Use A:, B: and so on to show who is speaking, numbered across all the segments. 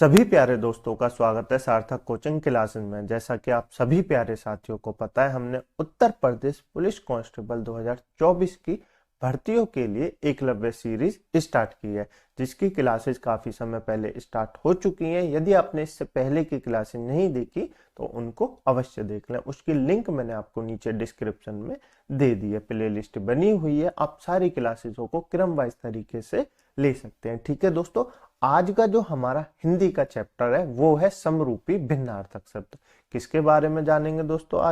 A: सभी प्यारे दोस्तों का स्वागत है सार्थक कोचिंग क्लासेस में। जैसा कि आप सभी प्यारे साथियों को पता है, हमने उत्तर प्रदेश पुलिस कांस्टेबल 2024 की भर्तियों के लिए एकलव्य सीरीज स्टार्ट की है, जिसकी क्लासेस काफी समय पहले स्टार्ट हो चुकी हैं। यदि आपने इससे पहले की क्लासेस नहीं देखी तो उनको अवश्य देख लें। उसकी लिंक मैंने आपको नीचे डिस्क्रिप्शन में दे दी है, प्ले लिस्ट बनी हुई है। आप सारी क्लासेसों को क्रम वाइज तरीके से ले सकते हैं। ठीक है दोस्तों, आज का जो हमारा हिंदी का चैप्टर है वो है समरूपी भिन्नार्थक शब्द। किसके बारे में जानेंगे दोस्तों?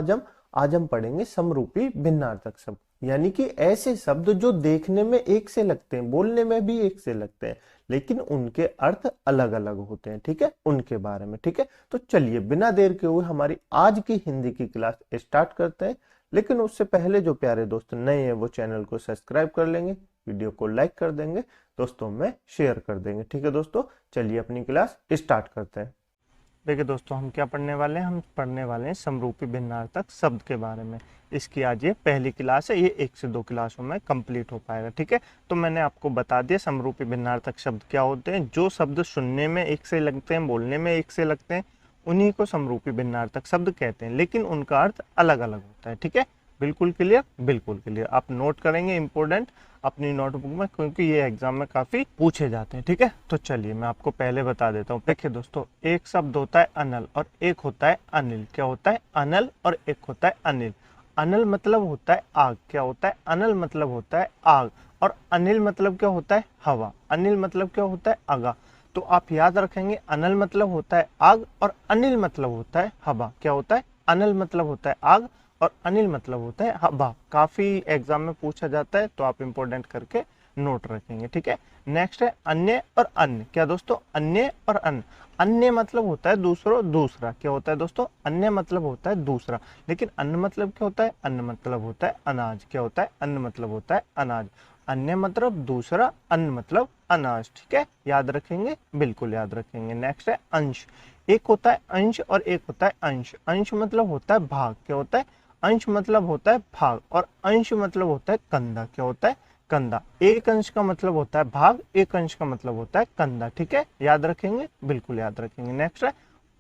A: आज हम पढ़ेंगे समरूपी भिन्नार्थक शब्द, यानी कि ऐसे शब्द जो देखने में एक से लगते हैं, बोलने में भी एक से लगते हैं, लेकिन उनके अर्थ अलग अलग होते हैं। ठीक है, उनके बारे में। ठीक है, तो चलिए बिना देर के हुए हमारी आज की हिंदी की क्लास स्टार्ट करते हैं। लेकिन उससे पहले जो प्यारे दोस्त नए हैं वो चैनल को सब्सक्राइब कर लेंगे, वीडियो को लाइक कर देंगे, दोस्तों में शेयर कर देंगे। ठीक है दोस्तों, चलिए अपनी क्लास स्टार्ट करते हैं। देखिए दोस्तों, हम क्या पढ़ने वाले हैं? हम पढ़ने वाले हैं समरूपी भिन्नार्थक शब्द के बारे में। इसकी आज ये पहली क्लास है, ये 1 से 2 क्लासों में कंप्लीट हो पाएगा। ठीक है, तो मैंने आपको बता दिया समरूपी भिन्नार्थक शब्द क्या होते हैं। जो शब्द सुनने में एक से लगते हैं, बोलने में एक से लगते हैं, उन्हीं को समरूपी भिन्नार्थक शब्द कहते हैं, लेकिन उनका अर्थ अलग अलग होता है। ठीक है, बिल्कुल क्लियर? बिल्कुल क्लियर। आप नोट करेंगे इंपॉर्टेंट अपनी नोटबुक में, क्योंकि ये एग्जाम में काफी पूछे जाते हैं। ठीक है, तो चलिए मैं आपको पहले बता देता हूँ। देखिए दोस्तों, एक शब्द होता है अनल और एक होता है अनिल। क्या होता है? अनल और एक होता है अनिल। अनल मतलब होता है आग। क्या होता है? अनल मतलब होता है आग। और अनिल मतलब क्या होता है? हवा। अनिल मतलब क्या होता है? आगा। तो आप याद रखेंगे, अनल मतलब होता है आग और अनिल मतलब होता है हवा। क्या होता है? अनल मतलब होता है आग और अनिल मतलब होता है हवा। काफी एग्जाम में पूछा जाता है, तो आप इंपोर्टेंट करके नोट रखेंगे। ठीक है, नेक्स्ट है अन्य और अन्य। क्या दोस्तों? अन्य और अन्य। अन्य मतलब होता है दूसरा। क्या होता है दोस्तों? अन्य मतलब होता है दूसरा। लेकिन अन्न मतलब क्या होता है? अन्न मतलब होता है अनाज। क्या होता है? अन्न मतलब होता है अनाज। अन्य मतलब दूसरा, अन्न मतलब अनाज। ठीक है, याद रखेंगे, बिल्कुल याद रखेंगे। नेक्स्ट है अंश। एक होता है अंश और एक होता है अंश। अंश मतलब होता है भाग। क्या होता है? अंश मतलब होता है भाग और अंश मतलब होता है कंधा। क्या होता है? कंधा। एक अंश का मतलब होता है भाग, एक अंश का मतलब होता है कंधा। ठीक है, याद रखेंगे, बिल्कुल याद रखेंगे। नेक्स्ट है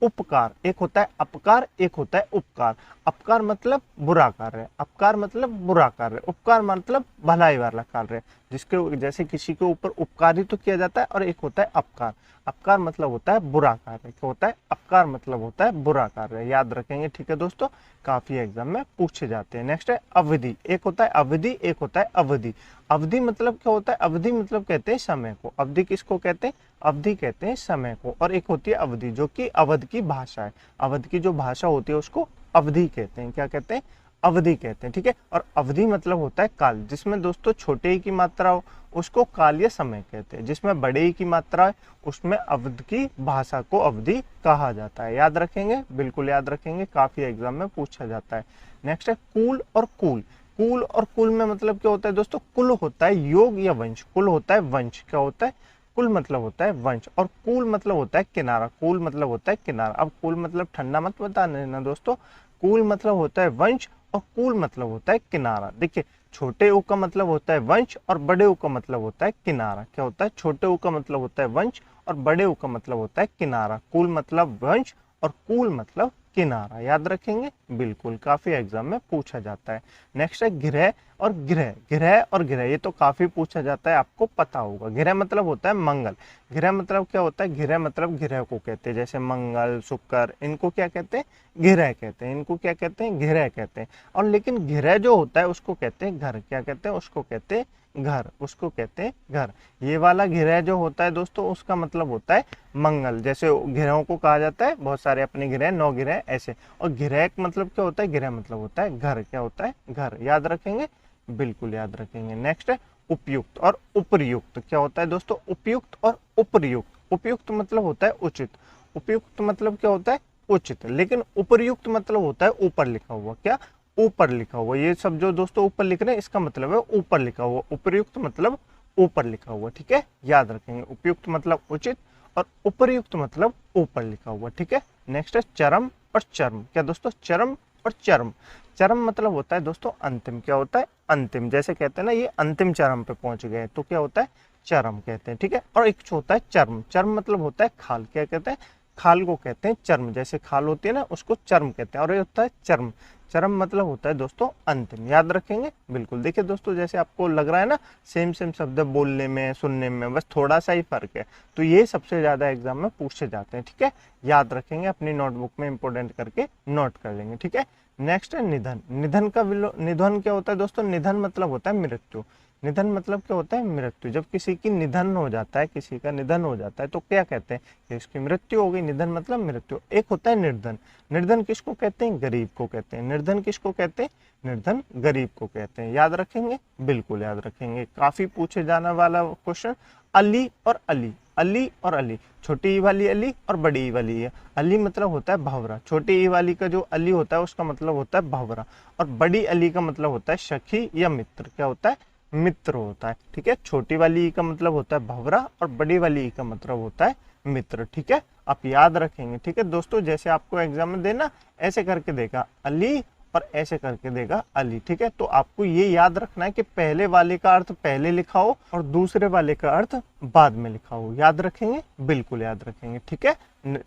A: उपकार। एक होता है अपकार, एक होता है उपकार। अपकार मतलब बुरा कार्य, अपकार मतलब बुरा कार्य, उपकार मतलब भलाई वाला कार्य, जिसके जैसे किसी के ऊपर उपकारी तो किया जाता है। और एक होता है अपकार। अपकार मतलब होता है बुरा कार्य। क्या होता है? अपकार मतलब होता है बुरा कार्य। याद रखेंगे। ठीक है दोस्तों, काफी एग्जाम में पूछे जाते हैं। नेक्स्ट है अवधि। एक होता है अवधि, एक होता है अवधि। अवधि मतलब क्या होता है? अवधि मतलब कहते हैं समय को। अवधि किसको कहते हैं? अवधि कहते हैं समय को। और एक होती है अवधि, जो कि अवध की भाषा है। अवध की जो भाषा होती है उसको अवधि कहते हैं। क्या कहते हैं? अवधि कहते हैं। ठीक है, और अवधि मतलब होता है काल। जिसमें दोस्तों छोटे ही की मात्रा हो उसको काल या समय कहते हैं, जिसमें बड़े ही की मात्रा है उसमें अवध की भाषा को अवधि कहा जाता है। याद रखेंगे, बिल्कुल याद रखेंगे, काफी एग्जाम में पूछा जाता है। नेक्स्ट है कुल और कुल। कुल और कुल में मतलब क्या होता है दोस्तों? कुल होता है योग या वंश, कुल होता है वंश। क्या होता है? कुल मतलब होता है वंश और कुल मतलब होता है किनारा। कुल मतलब होता है किनारा। अब कुल मतलब ठंडा मत बता देना दोस्तों, कुल मतलब होता है वंश और कुल मतलब होता है किनारा। देखिए, छोटे ऊ का मतलब होता है वंश और बड़े ऊ का मतलब होता है किनारा। क्या होता है? छोटे ऊ का मतलब होता है वंश और बड़े ऊ का मतलब होता है किनारा। कुल मतलब वंश और कुल मतलब किनारा। याद रखेंगे, बिल्कुल, काफी एग्जाम में पूछा जाता है। नेक्स्ट है गृह और गृह। गृह और गृह, ये तो काफी पूछा जाता है, आपको पता होगा। गृह मतलब होता है मंगल। गृह मतलब क्या होता है? गृह मतलब गृह को कहते हैं, जैसे मंगल, शुक्र, इनको क्या कहते हैं? गृह कहते हैं। इनको क्या कहते हैं? गृह कहते हैं। और लेकिन गृह जो होता है उसको कहते हैं घर। क्या कहते हैं? उसको कहते हैं घर, उसको कहते हैं घर। ये वाला गृह जो होता है दोस्तों, उसका मतलब होता है मंगल। जैसे गृहों को कहा जाता है, बहुत सारे अपने गृह, 9 गृह ऐसे। और गृह मतलब क्या होता है? गृह मतलब होता है घर। क्या होता है? घर। याद रखेंगे, बिल्कुल याद रखेंगे। नेक्स्ट है उपयुक्त और उपर्युक्त। क्या होता है दोस्तों? उपयुक्त और उपर्युक्त। उपयुक्त मतलब होता है उचित, उपयुक्त मतलब क्या होता है? उचित। लेकिन उपर्युक्त मतलब होता है ऊपर लिखा हुआ। क्या? ऊपर लिखा हुआ। ये सब जो दोस्तों ऊपर लिख रहे हैं इसका मतलब है ऊपर लिखा हुआ। उपर्युक्त मतलब ऊपर लिखा हुआ। ठीक है, याद रखेंगे। उपयुक्त मतलब उचित और उपर्युक्त मतलब ऊपर लिखा हुआ। ठीक है, नेक्स्ट है चरम और चर्म। क्या दोस्तों? चरम और चर्म। चरम मतलब होता है दोस्तों अंतिम। क्या होता है? अंतिम। जैसे कहते हैं ना, ये अंतिम चरम पे पहुंच गए, तो क्या होता है? चर्म कहते हैं, ठीक है। और एक होता है चर्म, चर्म मतलब होता है खाल, क्या कहते हैं, खाल को कहते हैं चर्म, जैसे खाल होती है ना उसको चर्म कहते हैं। और ये होता है चर्म, चरम मतलब होता है दोस्तों अंतिम, याद रखेंगे बिल्कुल। देखिए दोस्तों, जैसे आपको लग रहा है ना सेम सेम शब्द बोलने में सुनने में, बस थोड़ा सा ही फर्क है, तो ये सबसे ज्यादा एग्जाम में पूछे जाते हैं, ठीक है। याद रखेंगे, अपनी नोटबुक में इंपोर्टेंट करके नोट कर लेंगे, ठीक है। नेक्स्ट है निधन। निधन का निधन क्या होता है दोस्तों, निधन मतलब होता है मृत्यु। निधन मतलब क्या होता है, मृत्यु। जब किसी की निधन हो जाता है, किसी का निधन हो जाता है तो क्या कहते हैं कि इसकी मृत्यु हो गई, निधन मतलब मृत्यु। एक होता है निर्धन। निर्धन किसको कहते हैं, गरीब को कहते हैं। निर्धन किसको कहते हैं, निर्धन गरीब को कहते हैं। याद रखेंगे, बिल्कुल याद रखेंगे, काफी पूछे जाने वाला क्वेश्चन। अली और अली, अली और अली, छोटी ई वाली अली और बड़ी ई वाली है। अली मतलब होता है भंवरा, छोटी ई वाली का जो अली होता है उसका मतलब होता है भंवरा, और बड़ी अली का मतलब होता है सखी या मित्र, क्या होता है, मित्र होता है, ठीक है। छोटी वाली ई का मतलब होता है भंवरा और बड़ी वाली ई का मतलब होता है मित्र, ठीक है। आप याद रखेंगे, ठीक है दोस्तों। जैसे आपको एग्जाम में देना ऐसे करके देगा अली और ऐसे करके देगा अली, ठीक है। तो आपको ये याद रखना है कि पहले वाले का अर्थ पहले लिखा हो और दूसरे वाले का अर्थ बाद में लिखा हो। याद रखेंगे, बिल्कुल याद रखेंगे, ठीक है।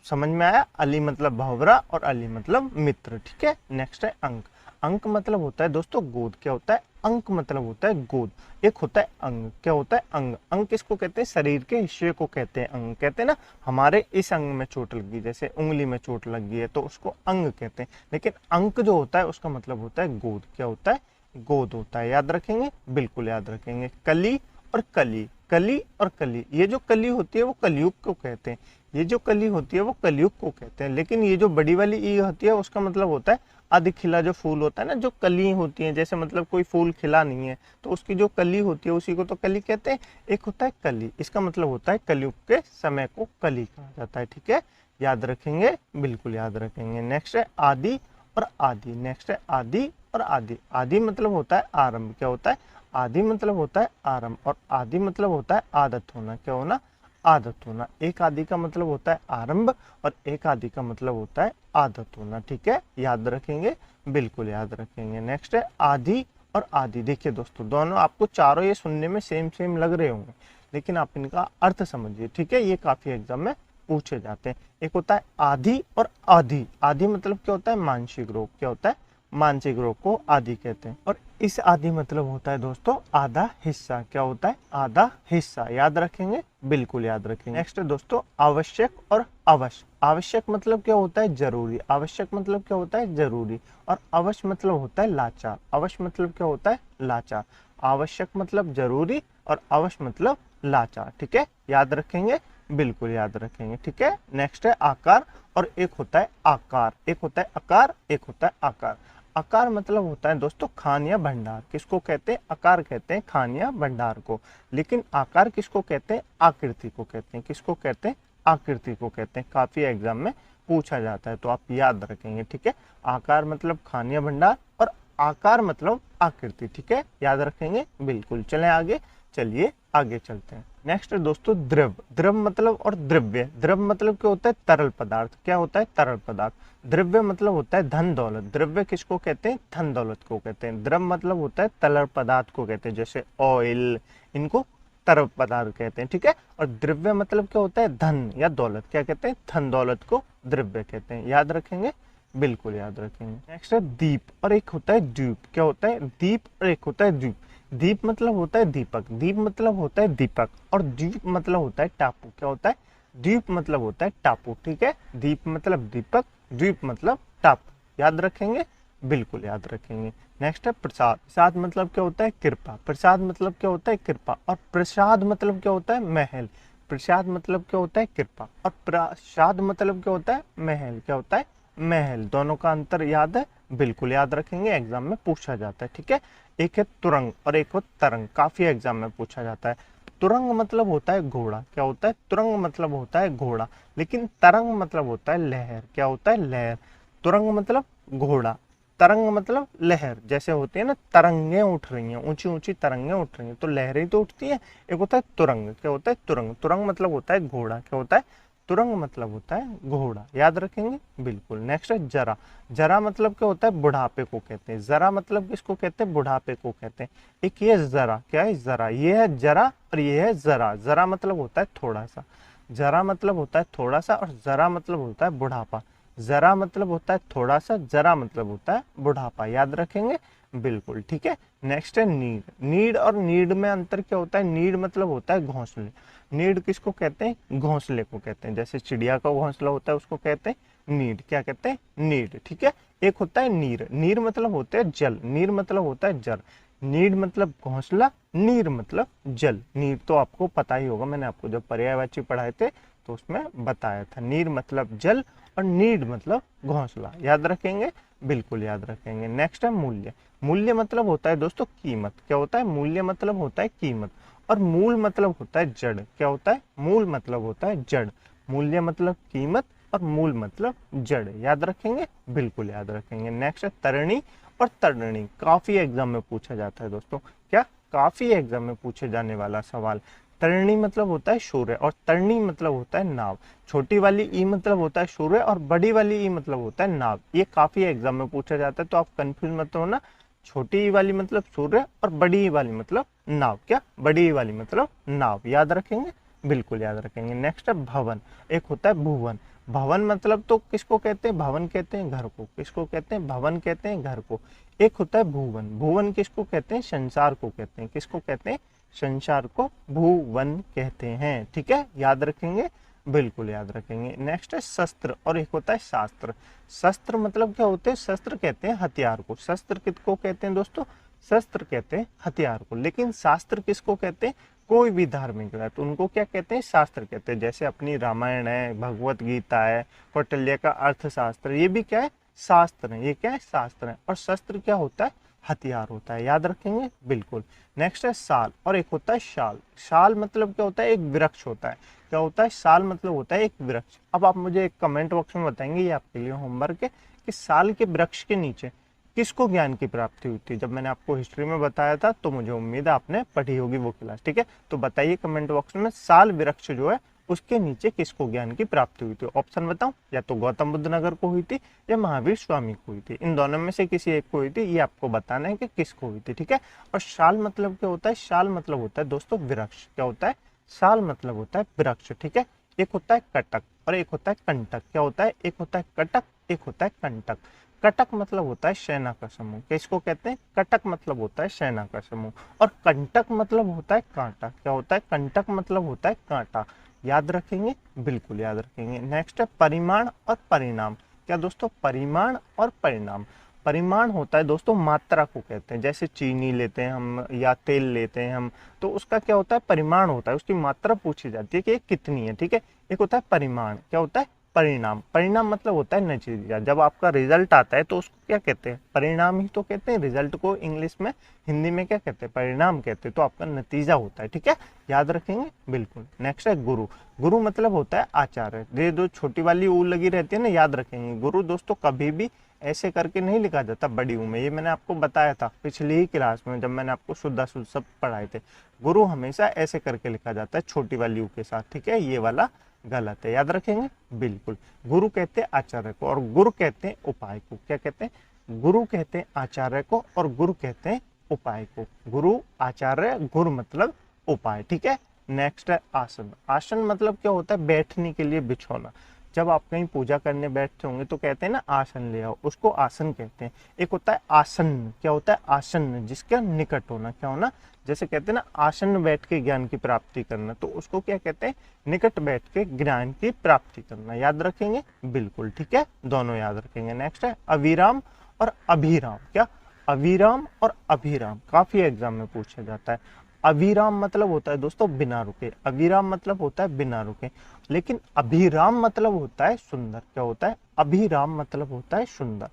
A: समझ में आया, अली मतलब भंवरा और अली मतलब मित्र, ठीक है। नेक्स्ट है अंक। अंक मतलब होता है दोस्तों गोद, क्या होता है, अंक मतलब होता है गोद। एक होता है अंग, क्या होता है, अंग। अंग किसको कहते हैं, शरीर के हिस्से को कहते हैं अंग। कहते हैं ना हमारे इस अंग में चोट लग गई, जैसे उंगली में चोट लग गई है तो उसको अंग कहते हैं, लेकिन अंक जो होता है उसका मतलब होता है गोद, क्या होता है, गोद होता है। याद रखेंगे, बिल्कुल याद रखेंगे। कली और कली, कली और कली, ये जो कली होती है वो कलयुग को कहते हैं, ये जो कली होती है वो कलयुग को कहते हैं। लेकिन ये जो बड़ी वाली ई होती है उसका मतलब होता है आदि खिला जो फूल होता है ना, जो कली होती है, जैसे मतलब कोई फूल खिला नहीं है तो उसकी जो कली होती है उसी को तो कली कहते हैं। एक होता है कली, इसका मतलब होता है कलयुग के समय को कली कहा जाता है, ठीक है। याद रखेंगे, बिल्कुल याद रखेंगे। नेक्स्ट है आदि और आदि। नेक्स्ट है आदि और आदि। आदि मतलब होता है आरंभ, क्या होता है, आदि मतलब होता है आरंभ, और आदि मतलब होता है आदत होना, क्या होना, आदत होना। एक आदि का मतलब होता है आरंभ और एक आदि का मतलब होता है आदत होना, ठीक है। याद रखेंगे, बिल्कुल याद रखेंगे। नेक्स्ट है आदि और आदि। देखिए दोस्तों, दोनों आपको चारों ये सुनने में सेम सेम लग रहे होंगे, लेकिन आप इनका अर्थ समझिए, ठीक है। ये काफी एग्जाम में पूछे जाते हैं। एक होता है आदि और आदि। आदि मतलब क्या होता है, मानसिक रोग, क्या होता है, मानसिक रोग को आदि कहते हैं। और इस आदि मतलब होता है दोस्तों आधा हिस्सा, क्या होता है, आधा हिस्सा। याद रखेंगे, बिल्कुल याद रखेंगे। नेक्स्ट है दोस्तों आवश्यक और अवश्य। आवश्यक मतलब क्या होता है, जरूरी। आवश्यक मतलब क्या होता है, जरूरी। और अवश्य मतलब होता है लाचार। अवश्य मतलब क्या होता है, लाचार। आवश्यक मतलब जरूरी और अवश्य मतलब लाचार, ठीक है। याद रखेंगे, बिल्कुल याद रखेंगे, ठीक है। नेक्स्ट है आकार और एक होता है आकार। एक होता है आकार, एक होता है आकार। आकार मतलब होता है दोस्तों खान या भंडार। किसको कहते हैं, आकार कहते हैं खान या भंडार को, लेकिन आकार किसको कहते हैं, आकृति को कहते हैं। किसको कहते हैं, आकृति को कहते हैं। काफी एग्जाम में पूछा जाता है तो आप याद रखेंगे, ठीक है। आकार मतलब खान या भंडार और आकार मतलब आकृति, ठीक है। याद रखेंगे, बिल्कुल। चलें आगे, चलिए आगे चलते हैं। नेक्स्ट है दोस्तों द्रव। द्रव मतलब और द्रव्य। द्रव मतलब क्या होता है, तरल पदार्थ, क्या होता है, तरल पदार्थ। द्रव्य मतलब होता है धन दौलत। द्रव्य किसको कहते हैं, धन दौलत को कहते हैं। द्रव मतलब होता है तरल पदार्थ को कहते हैं, जैसे ऑयल, इनको तरल पदार्थ कहते हैं, ठीक है। और द्रव्य मतलब क्या होता है, धन या दौलत, क्या कहते हैं, धन दौलत को द्रव्य कहते हैं। याद रखेंगे, बिल्कुल याद रखेंगे। नेक्स्ट है दीप और एक होता है द्वीप। क्या होता है, दीप और एक होता है द्वीप। दीप मतलब होता है दीपक, दीप मतलब होता है दीपक, और द्वीप मतलब होता है टापू। क्या होता है, द्वीप मतलब होता है टापू, ठीक है। दीप मतलब दीपक, द्वीप मतलब टापू। याद रखेंगे, बिल्कुल याद रखेंगे। नेक्स्ट है प्रसाद। प्रसाद मतलब क्या होता है, कृपा। प्रसाद मतलब क्या होता है, कृपा। और प्रसाद मतलब क्या होता है, महल। प्रसाद मतलब क्या होता है, कृपा, और प्रसाद मतलब क्या होता है, महल। क्या होता है, महल। दोनों का अंतर याद है, बिल्कुल याद रखेंगे, एग्जाम में पूछा जाता है, ठीक है। एक है तुरंग और एक हो तरंग, काफी एग्जाम में पूछा जाता है। तुरंग मतलब होता है घोड़ा, क्या होता है, तुरंग मतलब होता है घोड़ा, लेकिन तरंग मतलब होता है लहर। क्या होता है, लहर। तुरंग मतलब घोड़ा, तरंग मतलब लहर। जैसे होती है ना तरंगे उठ रही हैं, ऊंची ऊंची तरंगे उठ रही हैं, तो लहरें तो उठती है। एक होता है तुरंग, क्या होता है, तुरंग। तुरंग मतलब होता है घोड़ा, क्या होता है, तुरंग मतलब होता है घोड़ा, याद रखेंगे बिल्कुल। नेक्स्ट है जरा। जरा मतलब क्या होता है, बुढ़ापे को कहते हैं। जरा मतलब किसको कहते हैं, बुढ़ापे को कहते हैं। एक ये जरा, क्या है जरा, ये है जरा और ये है जरा। जरा मतलब होता है थोड़ा सा, जरा मतलब होता है थोड़ा सा, और जरा मतलब होता है बुढ़ापा। जरा मतलब होता है थोड़ा सा, जरा मतलब होता है बुढ़ापा, याद रखेंगे बिल्कुल, ठीक है। नेक्स्ट है नीड। नीड और नीड में अंतर क्या होता है, नीड मतलब होता है घोंसले। नीड किसको कहते हैं, घोंसले को कहते हैं। जैसे चिड़िया का घोंसला होता है उसको कहते हैं नीड, क्या कहते हैं, नीड, ठीक है। एक होता है नीर। नीर मतलब होता है जल, नीर मतलब होता है जल। नीड मतलब घोंसला, नीर मतलब जल। नीर तो आपको पता ही होगा, मैंने आपको जब पर्यायवाची पढ़ाए थे तो उसमें बताया था। नीर मतलब जल और नीड मतलब घोंसला, याद रखेंगे बिल्कुल, याद रखेंगे। नेक्स्ट है मूल्य। मूल्य मतलब होता है दोस्तों कीमत, क्या होता है, मूल्य मतलब होता है कीमत। और मूल मतलब होता है जड़, क्या होता है, मूल मतलब होता है जड़। मूल्य मतलब कीमत और मूल मतलब जड़, याद रखेंगे बिल्कुल, याद रखेंगे। नेक्स्ट है तरणी और तरणी, काफी एग्जाम में पूछा जाता है दोस्तों, क्या, काफी एग्जाम में पूछे जाने वाला सवाल। तरणी मतलब होता है सूर्य और तरणी मतलब होता है नाव। छोटी वाली ई मतलब होता है सूर्य और बड़ी वाली ई मतलब होता है नाव। ये काफी एग्जाम में पूछा जाता है, तो आप कंफ्यूज मत होना। छोटी ई वाली मतलब सूर्य और बड़ी ई वाली मतलब नाव, क्या, बड़ी ई वाली मतलब नाव, याद रखेंगे बिल्कुल, याद रखेंगे। नेक्स्ट है भवन। एक होता है भुवन। भवन मतलब तो किसको कहते हैं, भवन कहते हैं घर को, किसको कहते हैं, भवन कहते हैं घर को। एक होता है भुवन। भुवन किसको कहते हैं, संसार को कहते हैं, किसको कहते हैं, संसार को भुवन कहते हैं, ठीक है, याद रखेंगे बिल्कुल, याद रखेंगे। नेक्स्ट है शस्त्र और एक होता है शास्त्र। शस्त्र मतलब क्या होते हैं, शस्त्र कहते हैं हथियार को। शस्त्र किसको कहते हैं दोस्तों, शस्त्र कहते हैं हथियार को। लेकिन शास्त्र किसको कहते हैं, कोई भी धार्मिक ग्रंथ, उनको क्या कहते हैं, शास्त्र कहते हैं। जैसे अपनी रामायण है, भगवत गीता है, कौटिल्य का अर्थशास्त्र, ये भी क्या है, शास्त्र है, ये क्या है, शास्त्र है। और शस्त्र क्या होता है, हथियार होता है, याद रखेंगे बिल्कुल। नेक्स्ट है साल और एक होता है शाल। शाल मतलब क्या होता है, एक वृक्ष होता है, क्या होता है, साल मतलब होता है एक वृक्ष। अब आप मुझे एक कमेंट बॉक्स में बताएंगे, ये आपके लिए होमवर्क है, कि साल के वृक्ष के नीचे किसको ज्ञान की प्राप्ति हुई थी। जब मैंने आपको हिस्ट्री में बताया था तो मुझे उम्मीद है आपने पढ़ी होगी वो क्लास, ठीक है। तो बताइए कमेंट बॉक्स में, साल वृक्ष जो है उसके नीचे किसको ज्ञान की प्राप्ति हुई थी। ऑप्शन बताऊं, या तो गौतम बुद्ध नगर को हुई थी या महावीर स्वामी को हुई थी, इन दोनों में से किसी एक को हुई थी, ये आपको बताना है कि किसको हुई थी, ठीक है। और शाल मतलब क्या होता है, शाल मतलब होता है दोस्तों वृक्ष, क्या होता है, शाल मतलब होता है वृक्ष, ठीक है। एक होता है कटक और एक होता है कंटक, क्या होता है, एक होता है कटक, एक होता है कंटक। कटक मतलब होता है सेना का समूह, किसको कहते हैं, कटक मतलब होता है सेना का समूह। और कंटक मतलब होता है कांटा, क्या होता है, कंटक मतलब होता है कांटा, याद रखेंगे बिल्कुल, याद रखेंगे। नेक्स्ट है परिमाण और परिणाम। क्या दोस्तों, परिमाण और परिणाम। परिमाण होता है दोस्तों मात्रा को कहते हैं। जैसे चीनी लेते हैं हम या तेल लेते हैं हम, तो उसका क्या होता है, परिमाण होता है, उसकी मात्रा पूछी जाती है कि ये कितनी है, ठीक है। एक होता है परिमाण, क्या होता है, परिणाम। परिणाम मतलब होता है नतीजा, जब आपका रिजल्ट आता है तो उसको क्या कहते हैं, परिणाम ही तो कहते हैं। रिजल्ट को इंग्लिश में, हिंदी में क्या कहते हैं, परिणाम कहते हैं। तो आपका नतीजा होता है, ठीक है, याद रखेंगे बिल्कुल। नेक्स्ट है गुरु। गुरु मतलब होता है आचार्य। ये जो छोटी वाली ऊ लगी रहती है ना, याद रखेंगे। गुरु दोस्तों कभी भी ऐसे करके नहीं लिखा जाता बड़ी ऊ में, ये मैंने आपको बताया था पिछली ही क्लास में जब मैंने आपको शुद्ध अशुद्ध सब पढ़ाए थे। गुरु हमेशा ऐसे करके लिखा जाता है छोटी वाली ऊ के साथ, ठीक है, ये वाला गलत है, याद रखेंगे बिल्कुल। गुरु कहते हैं आचार्य को और गुरु कहते हैं उपाय को, क्या कहते हैं, गुरु कहते हैं आचार्य को और गुरु कहते हैं उपाय को। गुरु, आचार्य, गुरु मतलब उपाय, ठीक है। नेक्स्ट है आसन। आसन मतलब क्या होता है, बैठने के लिए बिछौना। जब आप कहीं पूजा करने बैठते होंगे तो कहते हैं ना आसन ले आओ, उसको आसन कहते हैं। एक होता है आसन, क्या होता है, आसन जिसका निकट होना, क्या होना, जैसे कहते हैं ना आसन बैठ के ज्ञान की प्राप्ति करना, तो उसको क्या कहते हैं, निकट बैठ के ज्ञान की प्राप्ति करना, याद रखेंगे बिल्कुल, ठीक है, दोनों याद रखेंगे। नेक्स्ट है अविराम और अभिराम। क्या, अविराम और अभिराम काफी एग्जाम में पूछा जाता है। अविराम मतलब होता है दोस्तों बिना रुके, अविराम मतलब होता है बिना रुके। लेकिन अभिराम मतलब होता है सुंदर, क्या होता है, अभिराम मतलब होता है सुंदर।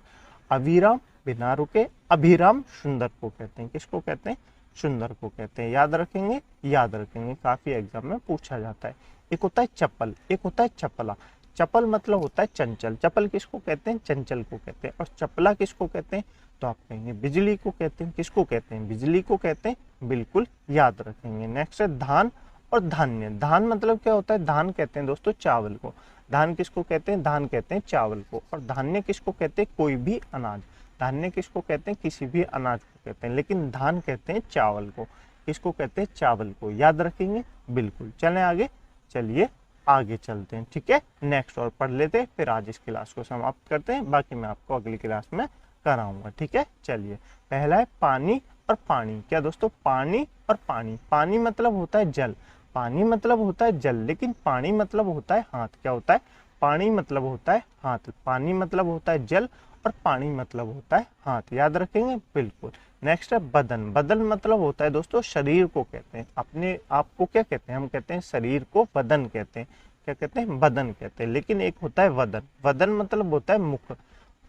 A: अविराम बिना रुके, अभिराम सुंदर को कहते हैं, किसको कहते हैं, सुंदर को कहते हैं, याद रखेंगे, याद रखेंगे, काफी एग्जाम में पूछा जाता है। एक होता है चप्पल, एक होता है चपला। चपल मतलब होता है चंचल, चपल किसको कहते हैं, चंचल को कहते हैं। और चपला किसको कहते हैं, तो आप कहेंगे बिजली को कहते हैं, किसको कहते हैं, बिजली को कहते हैं, बिल्कुल याद रखेंगे। नेक्स्ट है धान और धान्य। धान मतलब क्या होता है, धान कहते हैं दोस्तों चावल को। धान किसको कहते हैं, धान कहते हैं चावल को। और धान्य किसको कहते हैं, कोई भी अनाज। धान्य किसको कहते हैं, किसी भी अनाज को कहते हैं, लेकिन धान कहते हैं चावल को। किसको कहते हैं, चावल को। याद रखेंगे, बिल्कुल। चलें आगे, चलिए आगे चलते हैं, ठीक है। नेक्स्ट और पढ़ लेते हैं, फिर आज इस क्लास को समाप्त करते हैं। बाकी मैं आपको अगली क्लास में कराऊंगा, ठीक है। चलिए, पहला है पानी और पानी। क्या दोस्तों, पानी और पानी। पानी मतलब होता है जल, पानी मतलब होता है जल, लेकिन पानी मतलब होता है हाथ। क्या होता है, पानी मतलब होता है हाथ। पानी मतलब होता है जल और पानी मतलब होता है हाथ। याद रखेंगे, बिल्कुल। नेक्स्ट है बदन। बदन मतलब होता है दोस्तों शरीर को कहते हैं। अपने आप को क्या कहते हैं, हम कहते हैं शरीर को बदन कहते हैं। क्या कहते हैं, बदन कहते हैं। लेकिन एक होता है वदन। वदन मतलब होता है मुख।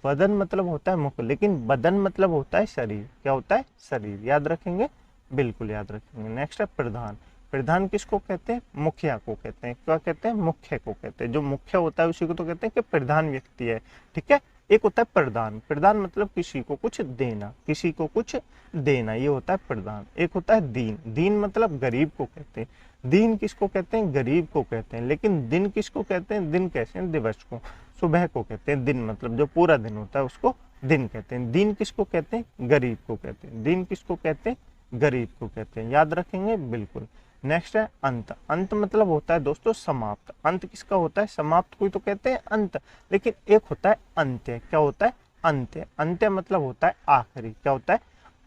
A: वदन मतलब होता है मुख, लेकिन बदन मतलब होता है शरीर। क्या होता है, शरीर। याद रखेंगे, बिल्कुल याद रखेंगे। नेक्स्ट है प्रधान। प्रधान किसको कहते हैं, मुखिया को कहते हैं। क्या कहते हैं, मुख्य को कहते हैं। जो मुख्य होता है उसी को तो कहते हैं कि प्रधान व्यक्ति है, ठीक है। एक होता है प्रदान। प्रदान मतलब किसी को कुछ देना, किसी को कुछ देना, ये होता है प्रदान। एक होता है दीन। दीन मतलब गरीब को कहते हैं। दीन किसको कहते हैं, गरीब को कहते हैं। लेकिन दिन किसको कहते हैं, दिन कैसे हैं, दिवस को, सुबह को कहते हैं। दिन मतलब जो पूरा दिन होता है उसको दिन कहते हैं। दीन किसको कहते हैं, गरीब को कहते हैं। दीन किसको कहते हैं, गरीब को कहते हैं। याद रखेंगे, बिल्कुल। नेक्स्ट है अंत। अंत मतलब होता है दोस्तों समाप्त। अंत किसका होता है, समाप्त कोई तो कहते हैं अंत, लेकिन एक होता है अंत्य। क्या होता है, अंत्य। अंत्य मतलब होता है आखिरी। क्या होता है,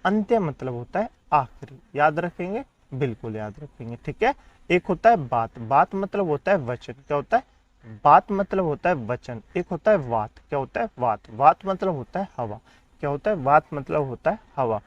A: अंत्य मतलब होता है आखिरी। याद रखेंगे, बिल्कुल याद रखेंगे, ठीक है। एक होता है बात। बात मतलब होता है वचन। क्या होता है, बात मतलब होता है वचन। एक होता है वात। क्या होता है, वात। वात मतलब होता है हवा। क्या होता है, वात मतलब होता है हवा।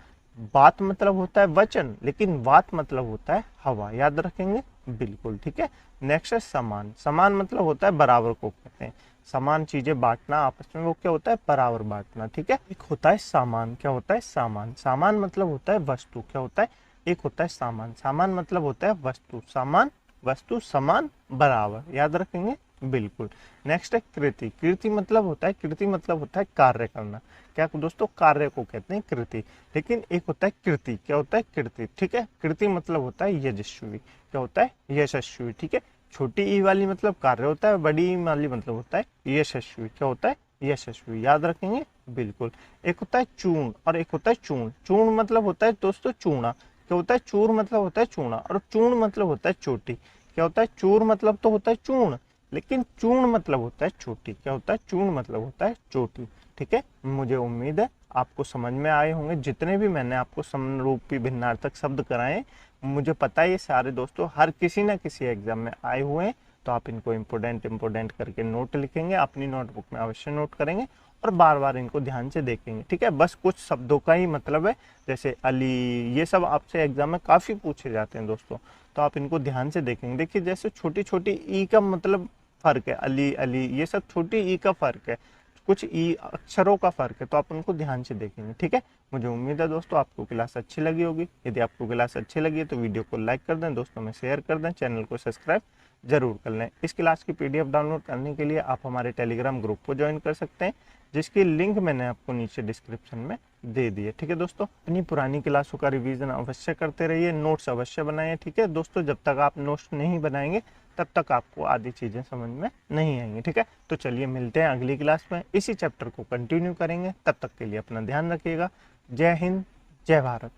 A: बात मतलब होता है वचन, लेकिन वात मतलब होता है हवा। याद रखेंगे, बिल्कुल, ठीक है। नेक्स्ट है समान। समान मतलब होता है बराबर को कहते हैं। समान चीजें बांटना आपस में, वो क्या होता है, बराबर बांटना, ठीक है। एक होता है सामान। क्या होता है, सामान। सामान मतलब होता है वस्तु। क्या होता है, एक होता है सामान। सामान मतलब होता है वस्तु। सामान, वस्तु, समान, बराबर। याद रखेंगे, बिल्कुल। नेक्स्ट है कृति। कृति मतलब होता है, कृति मतलब होता है कार्य करना। क्या दोस्तों, कार्य को कहते हैं कृति। लेकिन एक होता है कृति। क्या होता है, कृति, ठीक है। कृति मतलब होता है यशस्वी। क्या होता है, यशस्वी, ठीक है। छोटी ई वाली मतलब कार्य होता है, बड़ी ई वाली मतलब होता है यशस्वी। क्या होता है, यशस्वी। याद रखेंगे, बिल्कुल। एक होता है चूर्ण और एक होता है चूर्ण। चूर्ण मतलब होता है दोस्तों चूना। क्या होता है, चूर मतलब होता है चूना और चूर्ण मतलब होता है चोटी। क्या होता है, चूर मतलब तो होता है चूर्ण, लेकिन चूर्ण मतलब होता है चोटी। क्या होता है, चूर्ण मतलब होता है चोटी, ठीक है। मुझे उम्मीद है आपको समझ में आए होंगे जितने भी मैंने आपको समरूपी भिन्नार्थक शब्द कराए। मुझे पता है ये सारे दोस्तों हर किसी न किसी एग्जाम में आए हुए हैं, तो आप इनको इम्पोर्टेंट करके नोट लिखेंगे, अपनी नोटबुक में अवश्य नोट करेंगे और बार बार इनको ध्यान से देखेंगे, ठीक है। बस कुछ शब्दों का ही मतलब है, जैसे अली, ये सब आपसे एग्जाम में काफ़ी पूछे जाते हैं दोस्तों, तो आप इनको ध्यान से देखेंगे। देखिए जैसे छोटी छोटी ई का मतलब फर्क है, अली अली, ये सब छोटी ई का फर्क है, कुछ ई अक्षरों का फर्क है, तो आप उनको ध्यान से देखेंगे, ठीक है। मुझे उम्मीद है दोस्तों आपको क्लास अच्छी लगी होगी। यदि आपको क्लास अच्छी लगी है तो वीडियो को लाइक कर दें, दोस्तों में शेयर कर दें, चैनल को सब्सक्राइब जरूर कर लें। इस क्लास की पीडीएफ डाउनलोड करने के लिए आप हमारे टेलीग्राम ग्रुप को ज्वाइन कर सकते हैं, जिसकी लिंक मैंने आपको नीचे डिस्क्रिप्शन में दे दी है, ठीक है दोस्तों। अपनी पुरानी क्लासों का रिवीजन अवश्य करते रहिए, नोट्स अवश्य बनाइए, ठीक है दोस्तों। जब तक आप नोट्स नहीं बनाएंगे तब तक आपको आधी चीज़ें समझ में नहीं आएंगी, ठीक है। तो चलिए मिलते हैं अगली क्लास में, इसी चैप्टर को कंटिन्यू करेंगे। तब तक के लिए अपना ध्यान रखिएगा। जय हिंद, जय भारत।